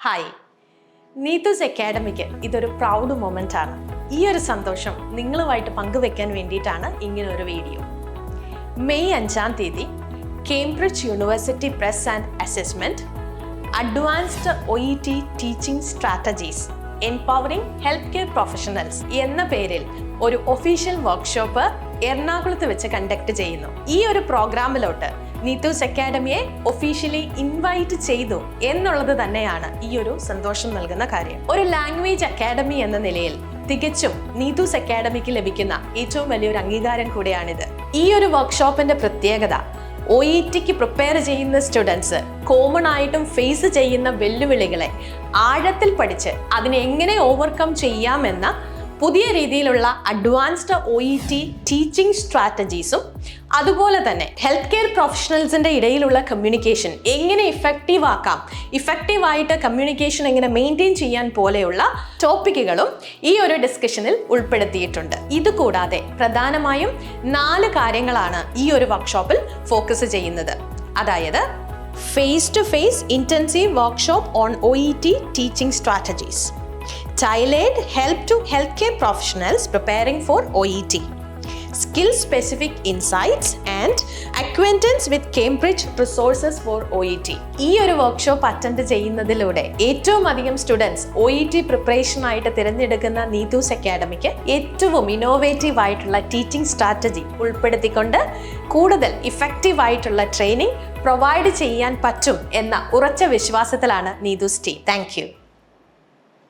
Hi, നീത്തൂസ് academic ഇതൊരു proud moment ആണ്. ഈ ഒരു സന്തോഷം നിങ്ങളുമായിട്ട് പങ്കുവെക്കാൻ വേണ്ടിയിട്ടാണ് ഇങ്ങനെ ഒരു വീഡിയോ. മെയ് 5-ാം തീയതി Cambridge university press and assessment advanced OET teaching strategies empowering health care professionals എന്ന പേരിൽ ഒരു ഒഫീഷ്യൽ വർക്ക്ഷോപ്പ് എറണാകുളത്ത് വെച്ച് കണ്ടക്ട് ചെയ്യുന്നു. ഈ ഒരു പ്രോഗ്രാമിലോട്ട് നീത്തൂസ് അക്കാഡമിയെ ഒഫീഷ്യലി ഇൻവൈറ്റ് ചെയ്തു എന്നുള്ളത് തന്നെയാണ് ഈ ഒരു സന്തോഷം നൽകുന്ന കാര്യം. ഒരു ലാംഗ്വേജ് അക്കാഡമി എന്ന നിലയിൽ തികച്ചും നീത്തൂസ് അക്കാഡമിക്ക് ലഭിക്കുന്ന ഏറ്റവും വലിയൊരു അംഗീകാരം കൂടിയാണിത്. ഈ ഒരു വർക്ക്ഷോപ്പിന്റെ പ്രത്യേകത OETക്ക് പ്രിപ്പയർ ചെയ്യുന്ന സ്റ്റുഡൻസ് കോമൺ ആയിട്ടും ഫേസ് ചെയ്യുന്ന വെല്ലുവിളികളെ ആഴത്തിൽ പഠിച്ച് അതിനെ എങ്ങനെ ഓവർകം ചെയ്യാമെന്ന പുതിയ രീതിയിലുള്ള അഡ്വാൻസ്ഡ് OET ടീച്ചിങ് സ്ട്രാറ്റജീസും അതുപോലെ തന്നെ ഹെൽത്ത് കെയർ പ്രൊഫഷണൽസിൻ്റെ ഇടയിലുള്ള കമ്മ്യൂണിക്കേഷൻ എങ്ങനെ ഇഫക്റ്റീവായിട്ട് കമ്മ്യൂണിക്കേഷൻ എങ്ങനെ മെയിൻറ്റെയിൻ ചെയ്യാൻ പോലെയുള്ള ടോപ്പിക്കുകളും ഈ ഒരു ഡിസ്കഷനിൽ ഉൾപ്പെടുത്തിയിട്ടുണ്ട്. ഇതുകൂടാതെ പ്രധാനമായും 4 കാര്യങ്ങളാണ് ഈ ഒരു വർക്ക്ഷോപ്പിൽ ഫോക്കസ് ചെയ്യുന്നത്. അതായത് face to face intensive workshop on OET teaching strategies, tailored help to healthcare professionals preparing for OET, skill-specific insights and acquaintance with Cambridge resources for OET. ഈ ഒരു വർക്ക്ഷോപ്പ് അറ്റൻഡ് ചെയ്യുന്നതിലൂടെ ഏറ്റവും അധികം സ്റ്റുഡൻസ് OET പ്രിപ്പറേഷനായിട്ട് തിരഞ്ഞെടുക്കുന്ന നീത്തൂസ് academic ഏറ്റവും innovative ആയിട്ടുള്ള teaching strategy ഉൾപ്പെടുത്തിക്കൊണ്ട് കൂടുതൽ ഇഫക്റ്റീവ് ആയിട്ടുള്ള ട്രെയിനിങ് പ്രൊവൈഡ് ചെയ്യാൻ പറ്റും എന്ന ഉറച്ച വിശ്വാസത്തിലാണ് നീത്തൂസ് ടീം. Thank you.